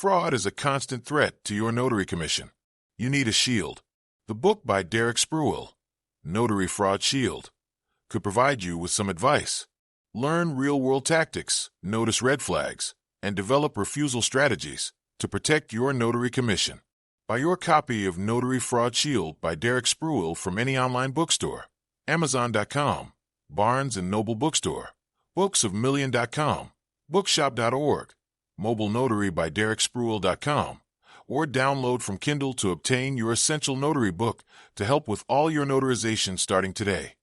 Fraud is a constant threat to your notary commission. You need a shield. The book by Derek Spruill, Notary Fraud Shield, could provide you with some advice. Learn real-world tactics, notice red flags, and develop refusal strategies to protect your notary commission. Buy your copy of Notary Fraud Shield by Derek Spruill from any online bookstore, Amazon.com, Barnes & Noble Bookstore, booksofmillion.com, bookshop.org, Mobile Notary by DerekSpruill.com, or download from Kindle to obtain your essential notary book to help with all your notarization starting today.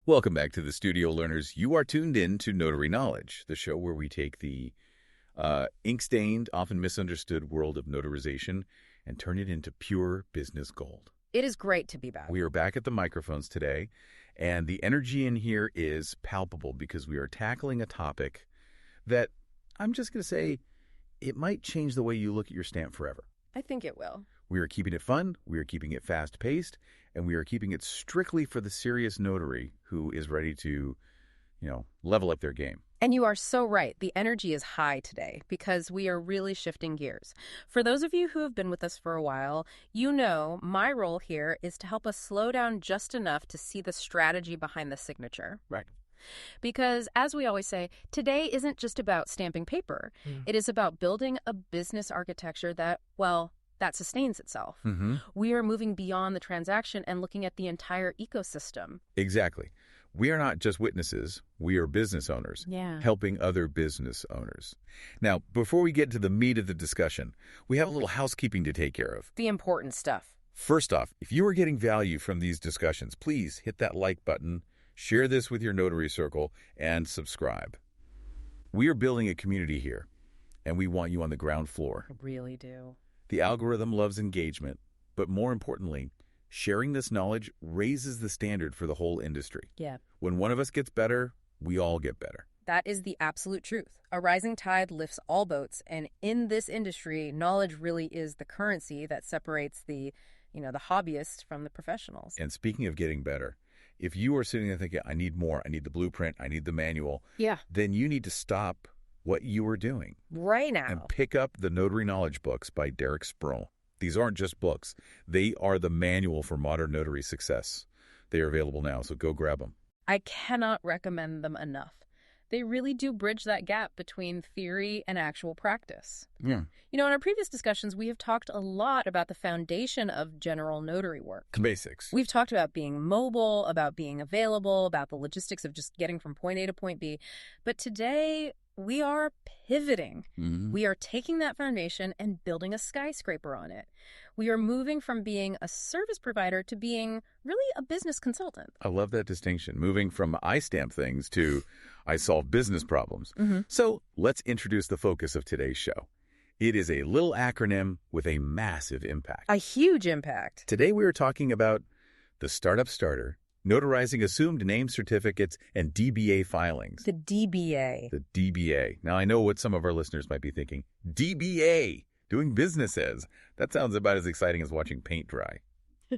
Welcome back to the studio, learners. You are tuned in to Notary Knowledge, the show where we take the ink-stained, often misunderstood world of notarization and turn it into pure business gold. It is great to be back. We are back at the microphones today, and the energy in here is palpable because we are tackling a topic that I'm just going to say it might change the way you look at your stamp forever. I think it will. We are keeping it fun, we are keeping it fast-paced, and we are keeping it strictly for the serious notary who is ready to, level up their game. And you are so right. The energy is high today because we are really shifting gears. For those of you who have been with us for a while, you know my role here is to help us slow down just enough to see the strategy behind the signature. Right. Because, as we always say, today isn't just about stamping paper. It is about building a business architecture that sustains itself. We are moving beyond the transaction and looking at the entire ecosystem. Exactly. We are not just witnesses. We are business owners, helping other business owners. Now, before we get to the meat of the discussion, we have a little housekeeping to take care of. The important stuff. First off, if you are getting value from these discussions, please hit that like button, share this with your notary circle, and subscribe. We are building a community here, and we want you on the ground floor. I really do. The algorithm loves engagement, but more importantly, sharing this knowledge raises the standard for the whole industry. Yeah. When one of us gets better, we all get better. That is the absolute truth. A rising tide lifts all boats, and in this industry, knowledge really is the currency that separates the hobbyists from the professionals. And speaking of getting better, if you are sitting there thinking, I need more, I need the blueprint, I need the manual, then you need to stop what you are doing right now and pick up the Notary Knowledge books by Derek Spruill. These aren't just books. They are the manual for modern notary success. They are available now, so go grab them. I cannot recommend them enough. They really do bridge that gap between theory and actual practice. Yeah. In our previous discussions, we have talked a lot about the foundation of general notary work. The basics. We've talked about being mobile, about being available, about the logistics of just getting from point A to point B. But today, we are pivoting. We are taking that foundation and building a skyscraper on it. We are moving from being a service provider to being really a business consultant. I love that distinction. Moving from I stamp things to I solve business problems. So let's introduce the focus of today's show. It is a little acronym with a massive impact. A huge impact. Today we are talking about the Startup Starter, Notarizing Assumed Name Certificates, and DBA Filings. The DBA. The DBA. Now, I know what some of our listeners might be thinking. DBA, doing business as. That sounds about as exciting as watching paint dry.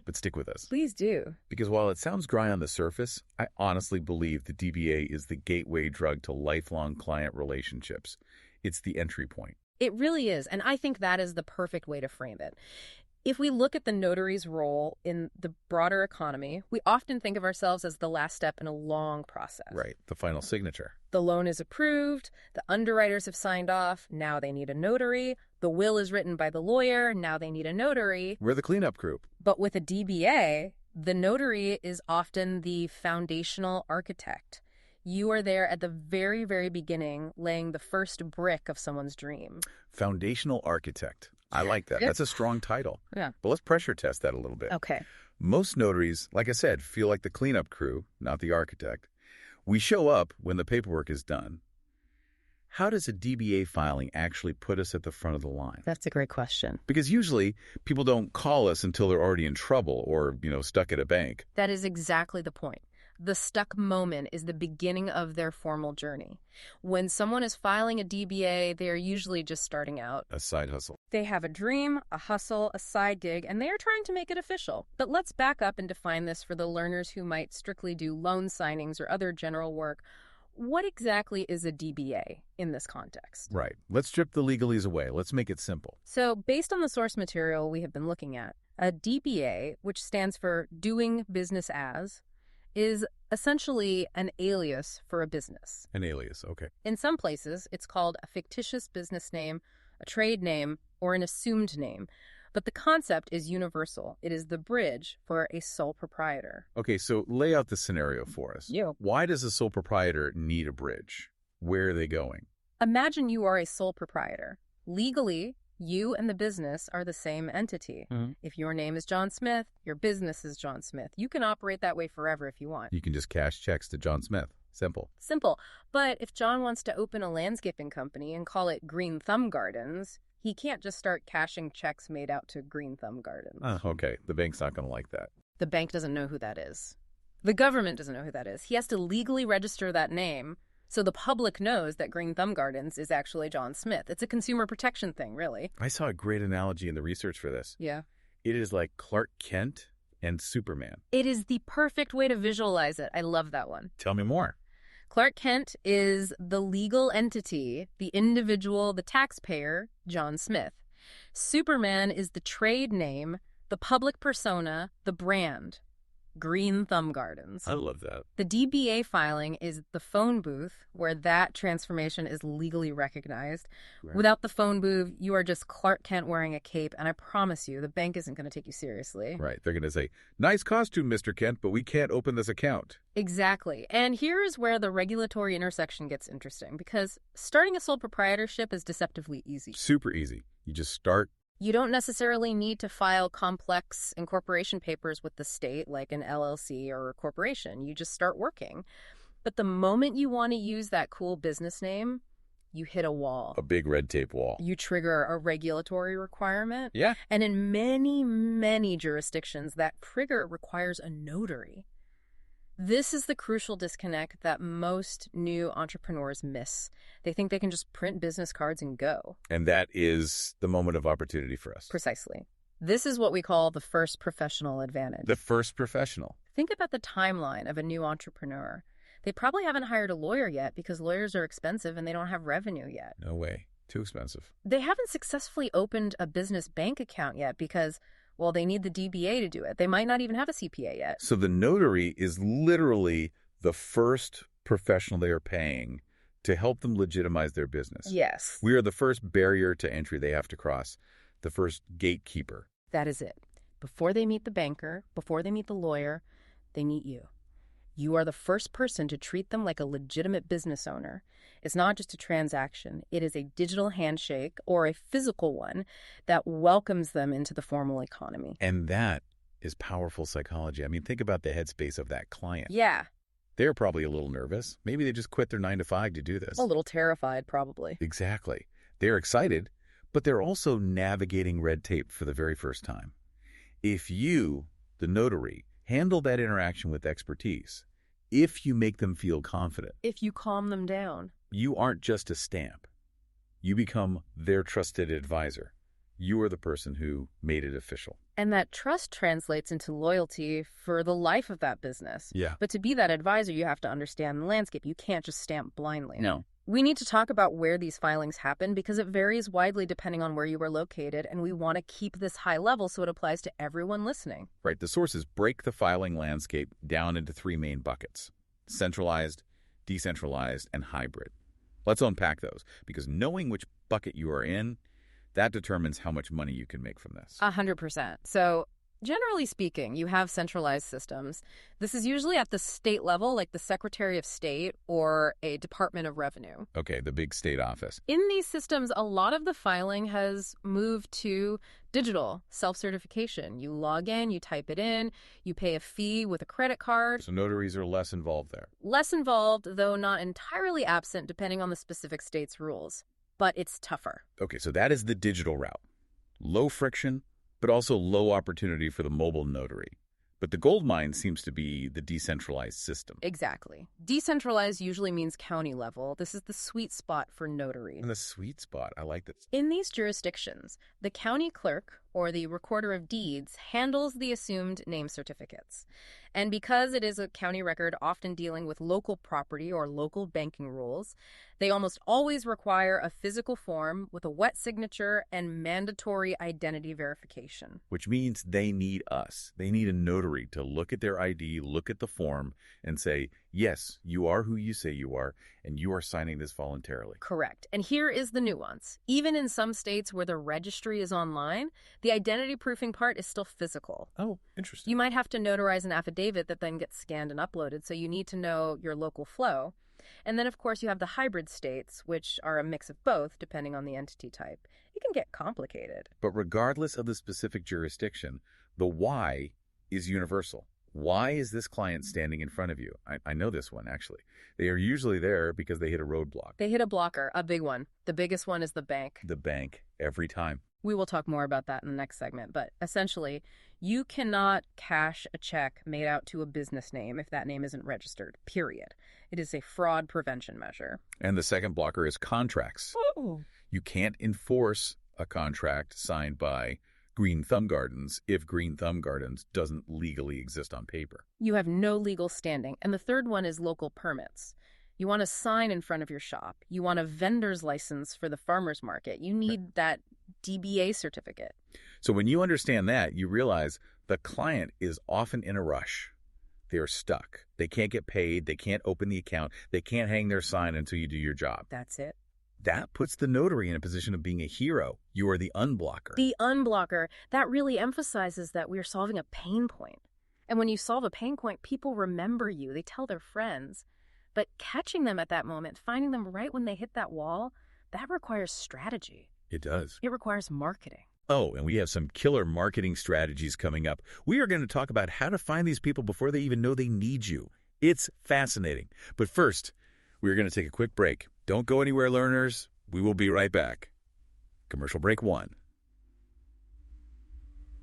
But stick with us. Please do. Because while it sounds dry on the surface, I honestly believe the DBA is the gateway drug to lifelong client relationships. It's the entry point. It really is, and I think that is the perfect way to frame it. If we look at the notary's role in the broader economy, we often think of ourselves as the last step in a long process. Right, the final signature. The loan is approved, the underwriters have signed off, now they need a notary. The will is written by the lawyer, now they need a notary. We're the cleanup group. But with a DBA, the notary is often the foundational architect. You are there at the very, very beginning, laying the first brick of someone's dream. Foundational architect. I like that. That's a strong title. Yeah. But let's pressure test that a little bit. Okay. Most notaries, like I said, feel like the cleanup crew, not the architect. We show up when the paperwork is done. How does a DBA filing actually put us at the front of the line? That's a great question. Because usually people don't call us until they're already in trouble or, stuck at a bank. That is exactly the point. The stuck moment is the beginning of their formal journey. When someone is filing a DBA, they are usually just starting out. A side hustle. They have a dream, a hustle, a side gig, and they are trying to make it official. But let's back up and define this for the learners who might strictly do loan signings or other general work. what exactly is a DBA in this context? Right. Let's strip the legalese away. Let's make it simple. So, based on the source material we have been looking at, a DBA, which stands for Doing Business As, is essentially an alias for a business. An alias, okay. In some places, it's called a fictitious business name, a trade name, or an assumed name. But the concept is universal. It is the bridge for a sole proprietor. Okay, so lay out the scenario for us. Yeah. Why does a sole proprietor need a bridge? Where are they going? Imagine you are a sole proprietor. Legally, you and the business are the same entity. If your name is John Smith, your business is John Smith. You can operate that way forever if you want. You can just cash checks to John Smith. Simple. Simple. But if John wants to open a landscaping company and call it Green Thumb Gardens, he can't just start cashing checks made out to Green Thumb Gardens. Okay, the bank's not going to like that. The bank doesn't know who that is. The government doesn't know who that is. He has to legally register that name so the public knows that Green Thumb Gardens is actually John Smith. It's a consumer protection thing, really. I saw a great analogy in the research for this. Yeah. It is like Clark Kent and Superman. It is the perfect way to visualize it. I love that one. Tell me more. Clark Kent is the legal entity, the individual, the taxpayer, John Smith. Superman is the trade name, the public persona, the brand, Green Thumb Gardens. I love that. The DBA filing is the phone booth where that transformation is legally recognized. Right. Without the phone booth, you are just Clark Kent wearing a cape, and I promise you, the bank isn't going to take you seriously. Right. They're going to say, nice costume, Mr. Kent, but we can't open this account. Exactly. And here's where the regulatory intersection gets interesting, because starting a sole proprietorship is deceptively easy. Super easy. You just start. You don't necessarily need to file complex incorporation papers with the state like an LLC or a corporation. You just start working. But the moment you want to use that cool business name, you hit a wall. A big red tape wall. You trigger a regulatory requirement. Yeah. And in many, many jurisdictions, that trigger requires a notary. This is the crucial disconnect that most new entrepreneurs miss. They think they can just print business cards and go. And that is the moment of opportunity for us. Precisely. This is what we call the first professional advantage. The first professional. Think about the timeline of a new entrepreneur. They probably haven't hired a lawyer yet because lawyers are expensive and they don't have revenue yet. No way. Too expensive. They haven't successfully opened a business bank account yet because, well, they need the DBA to do it. They might not even have a CPA yet. So the notary is literally the first professional they are paying to help them legitimize their business. Yes. We are the first barrier to entry they have to cross, the first gatekeeper. That is it. Before they meet the banker, before they meet the lawyer, they meet you. You are the first person to treat them like a legitimate business owner. It's not just a transaction. It is a digital handshake or a physical one that welcomes them into the formal economy. And that is powerful psychology. I mean, think about the headspace of that client. Yeah. They're probably a little nervous. Maybe they just quit their 9 to 5 to do this. A little terrified, probably. Exactly. They're excited, but they're also navigating red tape for the very first time. If you, the notary, handle that interaction with expertise, if you make them feel confident, If you calm them down. you aren't just a stamp. You become their trusted advisor. You are the person who made it official. And that trust translates into loyalty for the life of that business. Yeah. But to be that advisor, you have to understand the landscape. You can't just stamp blindly. No. We need to talk about where these filings happen because it varies widely depending on where you are located, and we want to keep this high level so it applies to everyone listening. Right. The sources break the filing landscape down into 3 main buckets: centralized, decentralized, and hybrid. Let's unpack those, because knowing which bucket you are in, that determines how much money you can make from this. 100%. So generally speaking, you have centralized systems. This is usually at the state level, like the Secretary of State or a Department of Revenue. Okay, the big state office. In these systems, a lot of the filing has moved to digital self-certification. You log in, you type it in, you pay a fee with a credit card. So notaries are less involved there. Less involved, though not entirely absent, depending on the specific state's rules. But it's tougher. Okay, so that is the digital route. Low friction, but also low opportunity for the mobile notary. But the gold mine seems to be the decentralized system. Exactly. Decentralized usually means county level. This is the sweet spot for notaries. And the sweet spot, I like that. In these jurisdictions, the county clerk or the recorder of deeds, handles the assumed name certificates. And because it is a county record often dealing with local property or local banking rules, they almost always require a physical form with a wet signature and mandatory identity verification. Which means they need us. They need a notary to look at their ID, look at the form, and say, yes, you are who you say you are, and you are signing this voluntarily. Correct. And here is the nuance. Even in some states where the registry is online, the identity proofing part is still physical. Oh, interesting. You might have to notarize an affidavit that then gets scanned and uploaded, so you need to know your local flow. And then, of course, you have the hybrid states, which are a mix of both, depending on the entity type. It can get complicated. But regardless of the specific jurisdiction, the why is universal. Why is this client standing in front of you? I know this one, actually. They are usually there because they hit a roadblock. They hit a blocker, a big one. The biggest one is the bank. The bank, every time. We will talk more about that in the next segment, but essentially, you cannot cash a check made out to a business name if that name isn't registered, period. It is a fraud prevention measure. And the second blocker is contracts. Ooh. You can't enforce a contract signed by Green Thumb Gardens if Green Thumb Gardens doesn't legally exist on paper. You have no legal standing. And the third one is local permits. You want a sign in front of your shop. You want a vendor's license for the farmer's market. You need that DBA certificate. So when you understand that, you realize the client is often in a rush. They are stuck. They can't get paid. They can't open the account. They can't hang their sign until you do your job. That's it. That puts the notary in a position of being a hero. You are the unblocker. The unblocker. That really emphasizes that we're solving a pain point. And when you solve a pain point, people remember you. They tell their friends. But catching them at that moment, finding them right when they hit that wall, that requires strategy. It does. It requires marketing. Oh, and we have some killer marketing strategies coming up. We are going to talk about how to find these people before they even know they need you. It's fascinating. But first, we're going to take a quick break. Don't go anywhere, learners. We will be right back. Commercial break 1.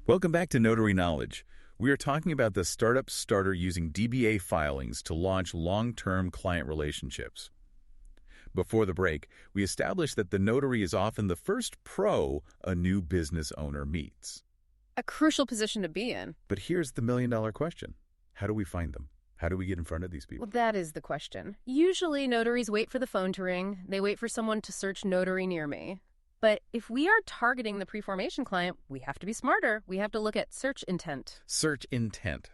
Welcome back to Notary Knowledge. We are talking about the startup starter using DBA filings to launch long-term client relationships. Before the break, we established that the notary is often the first pro a new business owner meets. A crucial position to be in. But here's the million-dollar question. How do we find them? How do we get in front of these people? Well, that is the question. Usually, notaries wait for the phone to ring. They wait for someone to search notary near me. But if we are targeting the pre-formation client, we have to be smarter. We have to look at search intent. Search intent.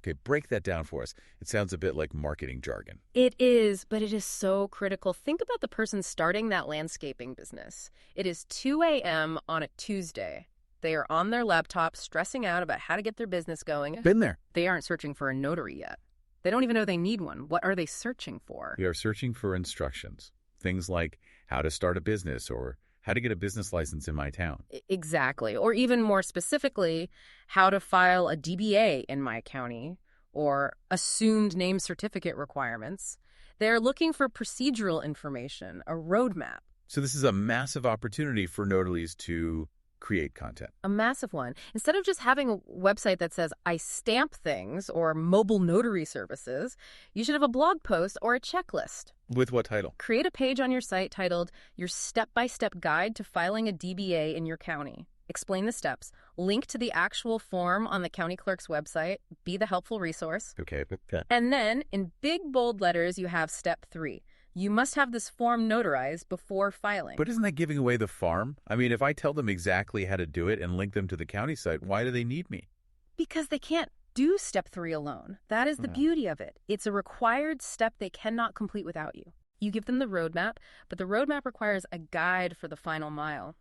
Okay, break that down for us. It sounds a bit like marketing jargon. It is, but it is so critical. Think about the person starting that landscaping business. It is 2 a.m. on a Tuesday. They are on their laptop stressing out about how to get their business going. Been there. They aren't searching for a notary yet. They don't even know they need one. What are they searching for? We are searching for instructions. Things like how to start a business or how to get a business license in my town. Exactly. Or even more specifically, how to file a DBA in my county or assumed name certificate requirements. They're looking for procedural information, a roadmap. So this is a massive opportunity for notaries to create content. A massive one. Instead of just having a website that says, I stamp things or mobile notary services, you should have a blog post or a checklist. With what title? Create a page on your site titled Your Step-by-Step Guide to Filing a DBA in Your County. Explain the steps. Link to the actual form on the county clerk's website. Be the helpful resource. Okay. And then, in big bold letters, you have step 3. You must have this form notarized before filing. But isn't that giving away the farm? I mean, if I tell them exactly how to do it and link them to the county site, why do they need me? Because they can't do step 3 alone. That is the beauty of it. It's a required step they cannot complete without you. You give them the roadmap, but the roadmap requires a guide for the final mile.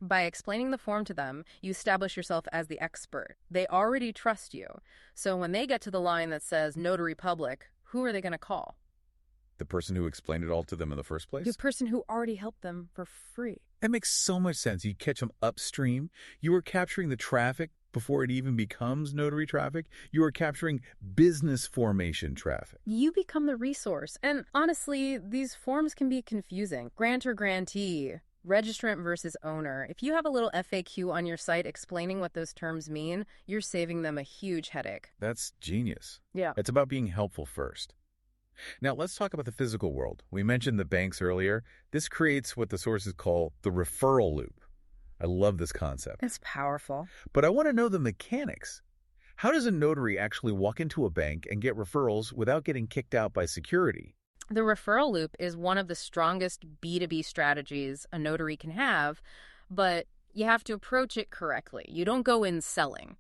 By explaining the form to them, you establish yourself as the expert. They already trust you. So when they get to the line that says Notary Public, who are they going to call? The person who explained it all to them in the first place? The person who already helped them for free. That makes so much sense. You catch them upstream. You are capturing the traffic before it even becomes notary traffic. You are capturing business formation traffic. You become the resource. And honestly, these forms can be confusing. Grantor, grantee, registrant versus owner. If you have a little FAQ on your site explaining what those terms mean, you're saving them a huge headache. That's genius. Yeah. It's about being helpful first. Now, let's talk about the physical world. We mentioned the banks earlier. This creates what the sources call the referral loop. I love this concept. It's powerful. But I want to know the mechanics. How does a notary actually walk into a bank and get referrals without getting kicked out by security? The referral loop is one of the strongest B2B strategies a notary can have, but you have to approach it correctly. You don't go in selling.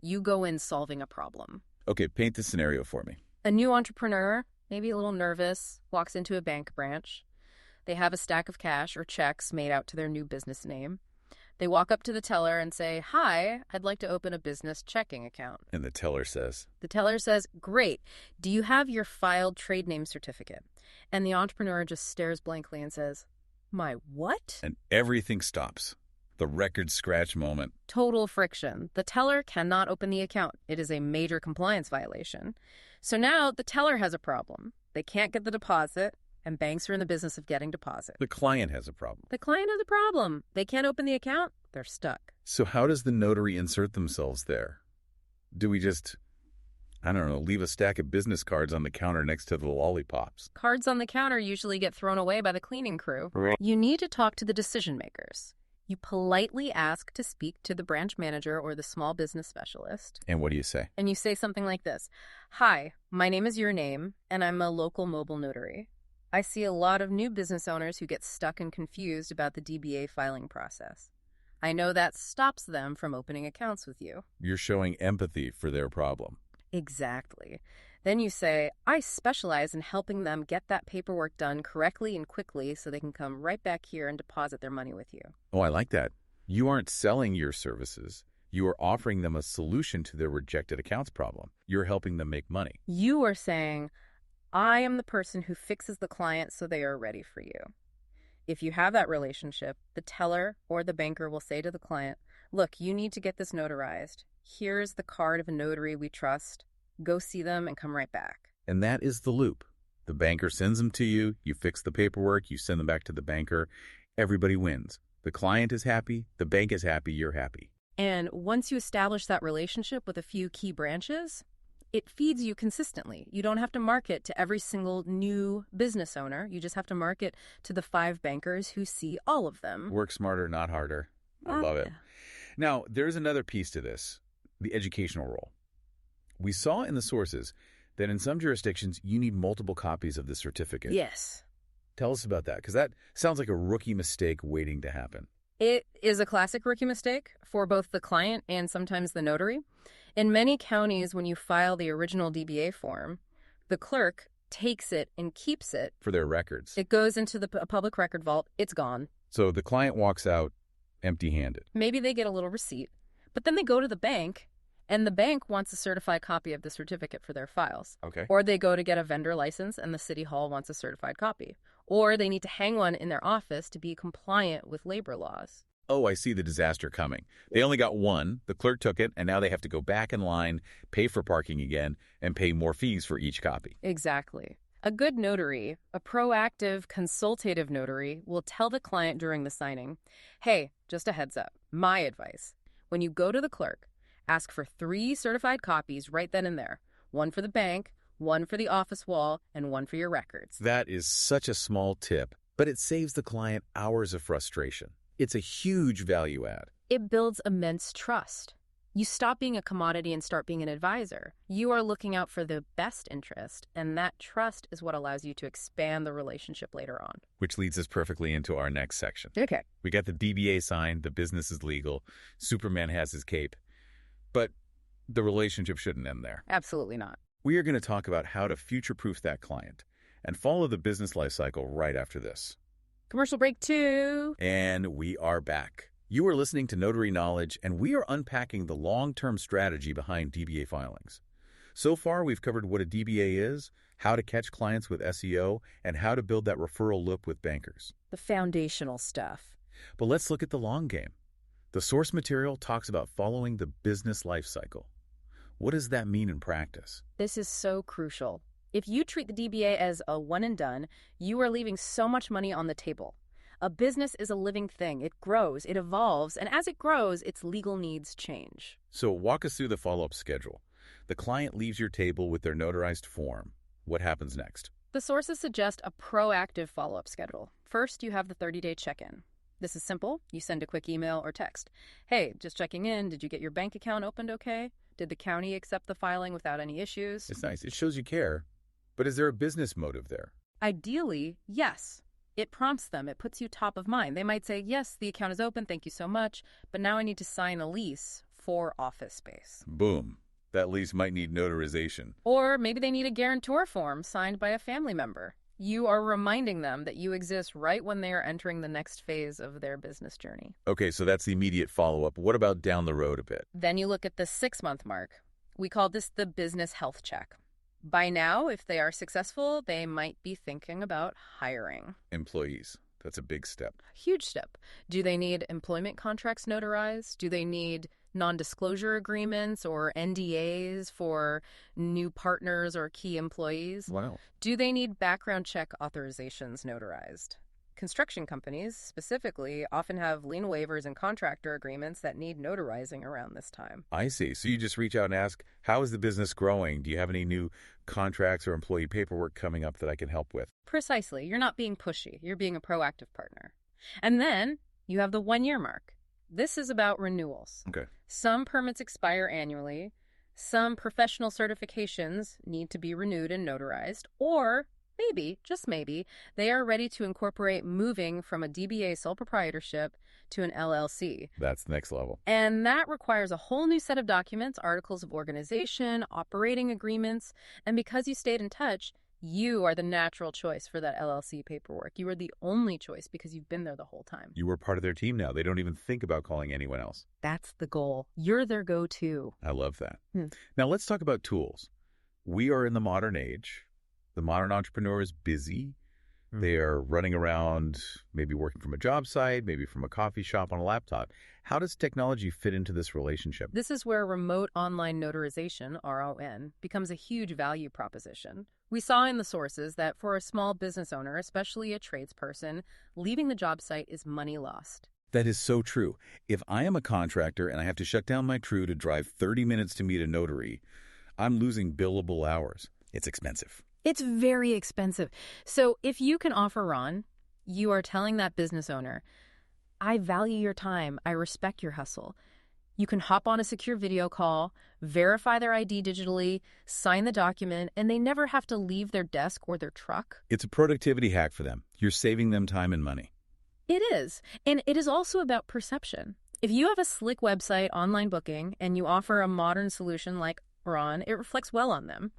You go in solving a problem. Okay, paint the scenario for me. A new entrepreneur, maybe a little nervous, walks into a bank branch. They have a stack of cash or checks made out to their new business name. They walk up to the teller and say, "Hi, I'd like to open a business checking account." And the teller says, "Great. Do you have your filed trade name certificate?" And the entrepreneur just stares blankly and says, "My what?" and everything stops. The record scratch moment. Total friction. The teller cannot open the account. It is a major compliance violation. So now the teller has a problem. They can't get the deposit, and banks are in the business of getting deposit. The client has a problem. The client has a problem. They can't open the account. They're stuck. So how does the notary insert themselves there? Do we just, leave a stack of business cards on the counter next to the lollipops? Cards on the counter usually get thrown away by the cleaning crew. Right. You need to talk to the decision makers. You politely ask to speak to the branch manager or the small business specialist. And what do you say? And you say something like this: "Hi, my name is your name, and I'm a local mobile notary. I see a lot of new business owners who get stuck and confused about the DBA filing process. I know that stops them from opening accounts with you." You're showing empathy for their problem. Exactly. Then you say, "I specialize in helping them get that paperwork done correctly and quickly so they can come right back here and deposit their money with you." Oh, I like that. You aren't selling your services. You are offering them a solution to their rejected accounts problem. You're helping them make money. You are saying, "I am the person who fixes the client so they are ready for you." If you have that relationship, the teller or the banker will say to the client, "Look, you need to get this notarized. Here's the card of a notary we trust. Go see them and come right back." And that is the loop. The banker sends them to you, you fix the paperwork, you send them back to the banker. Everybody wins. The client is happy, the bank is happy, you're happy. And once you establish that relationship with a few key branches, it feeds you consistently. You don't have to market to every single new business owner. You just have to market to the 5 bankers who see all of them. Work smarter, not harder. I love it. Now, there's another piece to this, the educational role. We saw in the sources that in some jurisdictions, you need multiple copies of the certificate. Yes. Tell us about that, because that sounds like a rookie mistake waiting to happen. It is a classic rookie mistake for both the client and sometimes the notary. In many counties, when you file the original DBA form, the clerk takes it and keeps it. For their records. It goes into the public record vault. It's gone. So the client walks out empty-handed. Maybe they get a little receipt, but then they go to the bank, and the bank wants a certified copy of the certificate for their files. Okay. Or they go to get a vendor license, and the city hall wants a certified copy. Or they need to hang one in their office to be compliant with labor laws. Oh, I see the disaster coming. They only got one, the clerk took it, and now they have to go back in line, pay for parking again, and pay more fees for each copy. Exactly. A good notary, a proactive, consultative notary, will tell the client during the signing, "Hey, just a heads up, my advice. When you go to the clerk, ask for 3 certified copies right then and there. 1 for the bank, 1 for the office wall, and 1 for your records." That is such a small tip, but it saves the client hours of frustration. It's a huge value add. It builds immense trust. You stop being a commodity and start being an advisor. You are looking out for the best interest, and that trust is what allows you to expand the relationship later on. Which leads us perfectly into our next section. Okay. We got the DBA signed, the business is legal, Superman has his cape. But the relationship shouldn't end there. Absolutely not. We are going to talk about how to future-proof that client and follow the business life cycle right after this. Commercial break 2. And we are back. You are listening to Notary Knowledge, and we are unpacking the long-term strategy behind DBA filings. So far, we've covered what a DBA is, how to catch clients with SEO, and how to build that referral loop with bankers. The foundational stuff. But let's look at the long game. The source material talks about following the business life cycle. What does that mean in practice? This is so crucial. If you treat the DBA as a one and done, you are leaving so much money on the table. A business is a living thing. It grows, it evolves, and as it grows, its legal needs change. So walk us through the follow-up schedule. The client leaves your table with their notarized form. What happens next? The sources suggest a proactive follow-up schedule. First, you have the 30-day check-in. This is simple. You send a quick email or text. Hey, just checking in. Did you get your bank account opened okay? Did the county accept the filing without any issues? It's nice. It shows you care. But is there a business motive there? Ideally, yes. It prompts them. It puts you top of mind. They might say, yes, the account is open. Thank you so much. But now I need to sign a lease for office space. Boom. That lease might need notarization. Or maybe they need a guarantor form signed by a family member. You are reminding them that you exist right when they are entering the next phase of their business journey. Okay, so that's the immediate follow-up. What about down the road a bit? Then you look at the 6-month mark. We call this the business health check. By now, if they are successful, they might be thinking about hiring Employees. That's a big step. Huge step. Do they need employment contracts notarized? Do they need non-disclosure agreements or NDAs for new partners or key employees? Wow. Do they need background check authorizations notarized? Construction companies, specifically, often have lien waivers and contractor agreements that need notarizing around this time. I see. So you just reach out and ask, how is the business growing? Do you have any new contracts or employee paperwork coming up that I can help with? Precisely. You're not being pushy. You're being a proactive partner. And then you have the 1-year mark. This is about renewals. Okay. Some permits expire annually. Some professional certifications need to be renewed and notarized. Or maybe, just maybe, they are ready to incorporate moving from a DBA sole proprietorship to an LLC. That's the next level. And that requires a whole new set of documents, articles of organization, operating agreements. And because you stayed in touch, you are the natural choice for that LLC paperwork. You are the only choice because you've been there the whole time. You were part of their team now. They don't even think about calling anyone else. That's the goal. You're their go-to. I love that. Now let's talk about tools. We are in the modern age. The modern entrepreneur is busy. They are running around, maybe working from a job site, maybe from a coffee shop on a laptop. How does technology fit into this relationship? This is where remote online notarization, RON, becomes a huge value proposition. We saw in the sources that for a small business owner, especially a tradesperson, leaving the job site is money lost. That is so true. If I am a contractor and I have to shut down my crew to drive 30 minutes to meet a notary, I'm losing billable hours. It's expensive. It's very expensive. So if you can offer RON, you are telling that business owner, I value your time. I respect your hustle. You can hop on a secure video call, verify their ID digitally, sign the document, and they never have to leave their desk or their truck. It's a productivity hack for them. You're saving them time and money. It is. And it is also about perception. If you have a slick website, online booking, and you offer a modern solution like RON, it reflects well on them.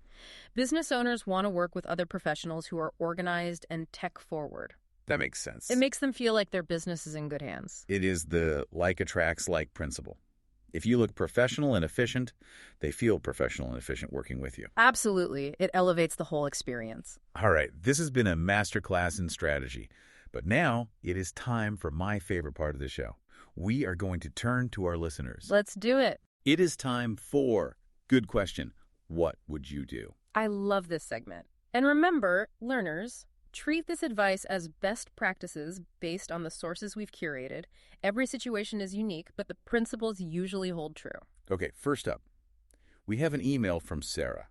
Business owners want to work with other professionals who are organized and tech-forward. That makes sense. It makes them feel like their business is in good hands. It is the like attracts like principle. If you look professional and efficient, they feel professional and efficient working with you. Absolutely. It elevates the whole experience. All right, this has been a masterclass in strategy. But now it is time for my favorite part of the show. We are going to turn to our listeners. Let's do it. It is time for Good Question. What would you do? I love this segment. And remember, learners, treat this advice as best practices based on the sources we've curated. Every situation is unique, but the principles usually hold true. Okay, first up, we have an email from Sarah.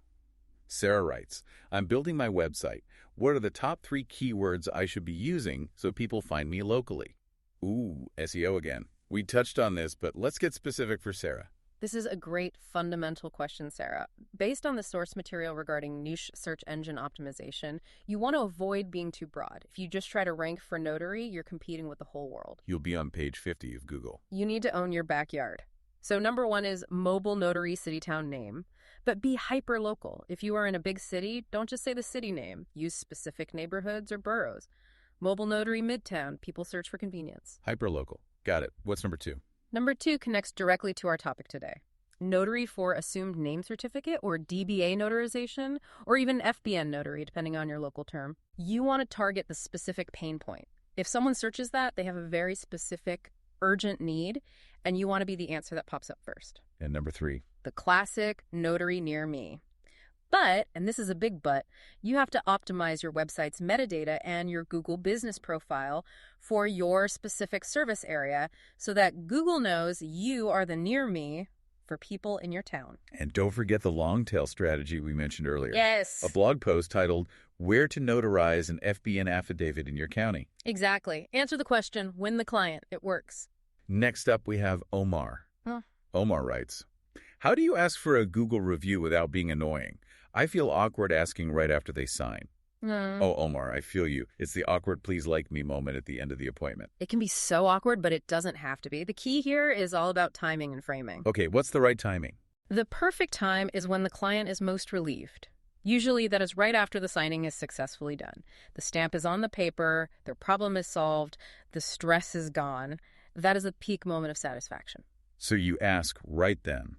Sarah writes, I'm building my website. What are the top 3 keywords I should be using so people find me locally? Ooh, SEO again. We touched on this, but let's get specific for Sarah. This is a great fundamental question, Sarah. Based on the source material regarding niche search engine optimization, you want to avoid being too broad. If you just try to rank for notary, you're competing with the whole world. You'll be on page 50 of Google. You need to own your backyard. So number 1 is mobile notary city town name, but be hyper local. If you are in a big city, don't just say the city name. Use specific neighborhoods or boroughs. Mobile notary midtown, people search for convenience. Hyper local. Got it. What's number 2? Number 2 connects directly to our topic today. Notary for assumed name certificate or DBA notarization, or even FBN notary, depending on your local term. You want to target the specific pain point. If someone searches that, they have a very specific, urgent need, and you want to be the answer that pops up first. And number 3? The classic notary near me. But, and this is a big but, you have to optimize your website's metadata and your Google business profile for your specific service area so that Google knows you are the near me for people in your town. And don't forget the long tail strategy we mentioned earlier. Yes. A blog post titled, Where to notarize an FBN affidavit in your county. Exactly. Answer the question, win the client. It works. Next up, we have Omar. Omar writes, how do you ask for a Google review without being annoying? I feel awkward asking right after they sign. Oh, Omar, I feel you. It's the awkward please like me moment at the end of the appointment. It can be so awkward, but it doesn't have to be. The key here is all about timing and framing. Okay, what's the right timing? The perfect time is when the client is most relieved. Usually that is right after the signing is successfully done. The stamp is on the paper, their problem is solved, the stress is gone. That is a peak moment of satisfaction. So you ask right then.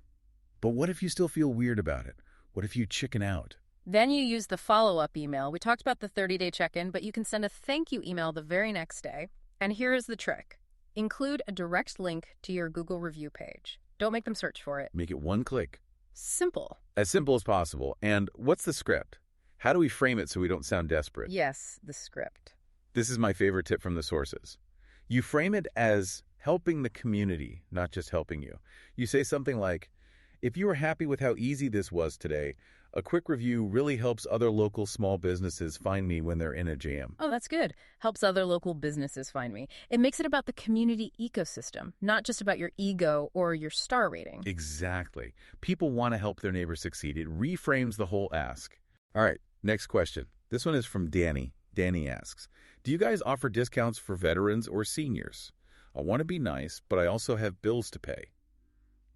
But what if you still feel weird about it? What if you chicken out? Then you use the follow-up email. We talked about the 30-day check-in, but you can send a thank you email the very next day. And here is the trick. Include a direct link to your Google review page. Don't make them search for it. Make it one click. Simple. As simple as possible. And what's the script? How do we frame it so we don't sound desperate? Yes, the script. This is my favorite tip from the sources. You frame it as helping the community, not just helping you. You say something like, if you are happy with how easy this was today, a quick review really helps other local small businesses find me when they're in a jam. Oh, that's good. Helps other local businesses find me. It makes it about the community ecosystem, not just about your ego or your star rating. Exactly. People want to help their neighbors succeed. It reframes the whole ask. All right, next question. This one is from Danny. Danny asks, do you guys offer discounts for veterans or seniors? I want to be nice, but I also have bills to pay.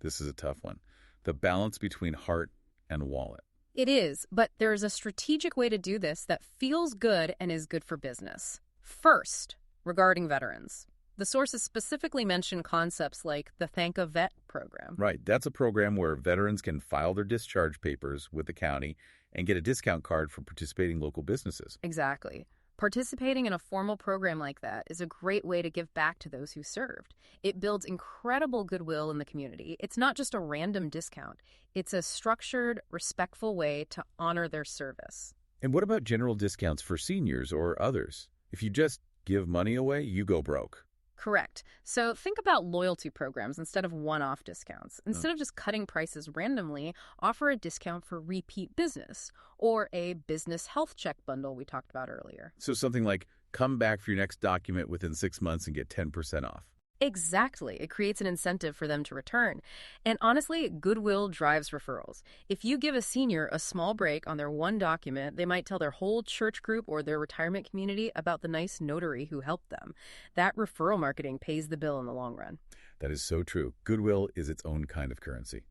This is a tough one. The balance between heart and wallet. It is, but there is a strategic way to do this that feels good and is good for business. First, regarding veterans. The sources specifically mention concepts like the Thank a Vet program. Right. That's a program where veterans can file their discharge papers with the county and get a discount card for participating local businesses. Exactly. Participating in a formal program like that is a great way to give back to those who served. It builds incredible goodwill in the community. It's not just a random discount. It's a structured, respectful way to honor their service. And what about general discounts for seniors or others? If you just give money away, you go broke. Correct. So think about loyalty programs instead of one-off discounts. Instead of just cutting prices randomly, offer a discount for repeat business or a business health check bundle we talked about earlier. So something like come back for your next document within 6 months and get 10% off. Exactly. It creates an incentive for them to return. And honestly, goodwill drives referrals. If you give a senior a small break on their one document, they might tell their whole church group or their retirement community about the nice notary who helped them. That referral marketing pays the bill in the long run. That is so true. Goodwill is its own kind of currency.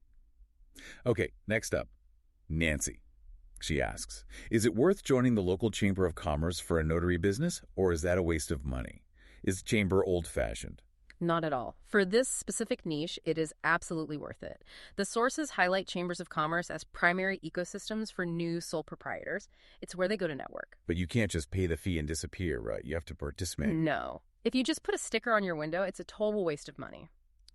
Okay, next up, Nancy. She asks, is it worth joining the local Chamber of Commerce for a notary business, or is that a waste of money? Is the chamber old-fashioned? Not at all. For this specific niche, it is absolutely worth it. The sources highlight chambers of commerce as primary ecosystems for new sole proprietors. It's where they go to network. But you can't just pay the fee and disappear, right? You have to participate. No. If you just put a sticker on your window, it's a total waste of money.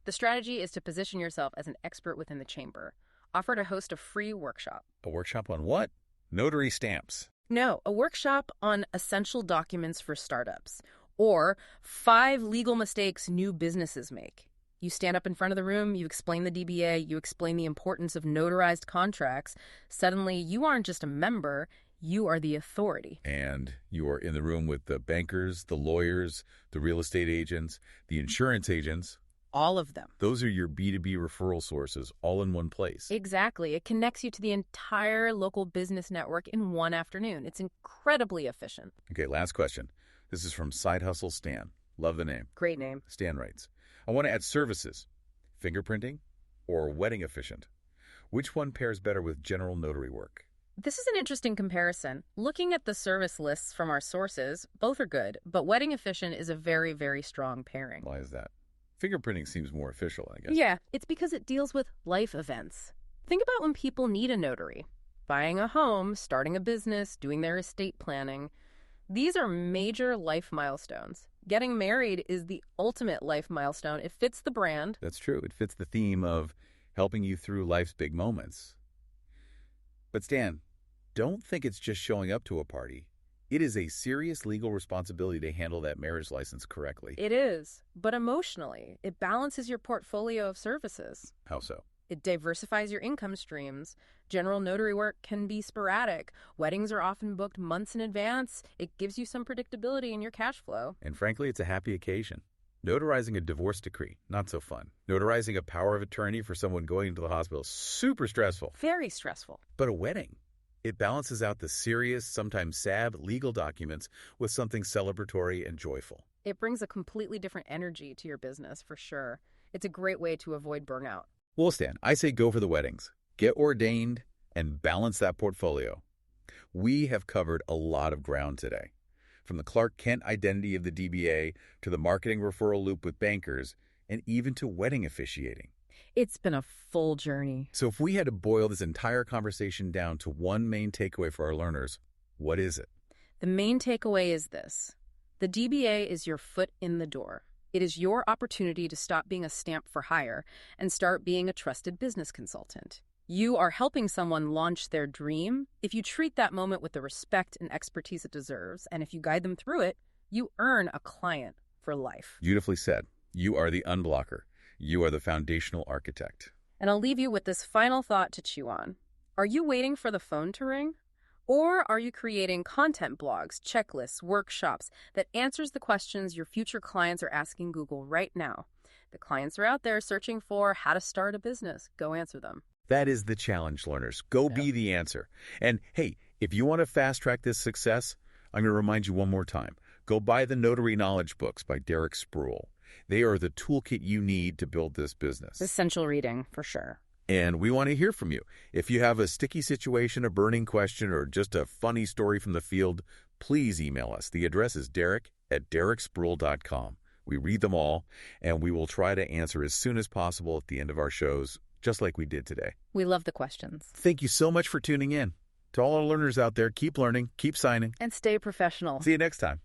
The strategy is to position yourself as an expert within the chamber. Offer to host a free workshop. A workshop on what? Notary stamps. No, a workshop on essential documents for startups. Or 5 legal mistakes new businesses make. You stand up in front of the room, you explain the DBA, you explain the importance of notarized contracts. Suddenly, you aren't just a member, you are the authority. And you are in the room with the bankers, the lawyers, the real estate agents, the insurance agents. All of them. Those are your B2B referral sources, all in one place. Exactly. It connects you to the entire local business network in one afternoon. It's incredibly efficient. Okay, last question. This is from Side Hustle Stan. Love the name. Great name. Stan writes, I want to add services, fingerprinting or wedding efficient. Which one pairs better with general notary work? This is an interesting comparison. Looking at the service lists from our sources, both are good, but wedding efficient is a very, very strong pairing. Why is that? Fingerprinting seems more official, I guess. Yeah, it's because it deals with life events. Think about when people need a notary. Buying a home, starting a business, doing their estate planning. These are major life milestones. Getting married is the ultimate life milestone. It fits the brand. That's true. It fits the theme of helping you through life's big moments. But Stan, don't think it's just showing up to a party. It is a serious legal responsibility to handle that marriage license correctly. It is, but emotionally, it balances your portfolio of services. How so? It diversifies your income streams. General notary work can be sporadic. Weddings are often booked months in advance. It gives you some predictability in your cash flow. And frankly, it's a happy occasion. Notarizing a divorce decree, not so fun. Notarizing a power of attorney for someone going into the hospital, super stressful. Very stressful. But a wedding, it balances out the serious, sometimes sad legal documents with something celebratory and joyful. It brings a completely different energy to your business, for sure. It's a great way to avoid burnout. Well, Stan, I say go for the weddings. Get ordained and balance that portfolio. We have covered a lot of ground today. From the Clark Kent identity of the DBA to the marketing referral loop with bankers and even to wedding officiating. It's been a full journey. So if we had to boil this entire conversation down to one main takeaway for our learners, what is it? The main takeaway is this. The DBA is your foot in the door. It is your opportunity to stop being a stamp for hire and start being a trusted business consultant. You are helping someone launch their dream. If you treat that moment with the respect and expertise it deserves, and if you guide them through it, you earn a client for life. Beautifully said. You are the unblocker. You are the foundational architect. And I'll leave you with this final thought to chew on. Are you waiting for the phone to ring? Or are you creating content blogs, checklists, workshops that answers the questions your future clients are asking Google right now? The clients are out there searching for how to start a business. Go answer them. That is the challenge, learners. Go be the answer. And hey, if you want to fast track this success, I'm going to remind you one more time. Go buy the Notary Knowledge books by Derek Spruill. They are the toolkit you need to build this business. Essential reading, for sure. And we want to hear from you. If you have a sticky situation, a burning question, or just a funny story from the field, please email us. The address is derek@derekspruill.com. We read them all, and we will try to answer as soon as possible at the end of our shows, just like we did today. We love the questions. Thank you so much for tuning in. To all our learners out there, keep learning, keep signing. And stay professional. See you next time.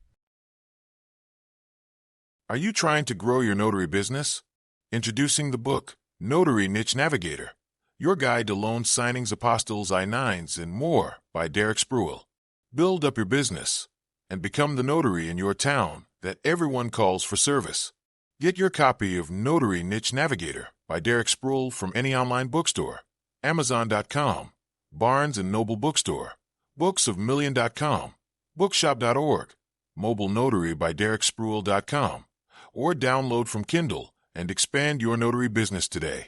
Are you trying to grow your notary business? Introducing the book, Notary Niche Navigator, your guide to loans, signings, apostils, I-9s, and more by Derek Spruill. Build up your business and become the notary in your town that everyone calls for service. Get your copy of Notary Niche Navigator by Derek Spruill from any online bookstore, Amazon.com, Barnes & Noble Bookstore, booksofmillion.com, bookshop.org, Mobile Notary by DerekSpruill.com, or download from Kindle and expand your notary business today.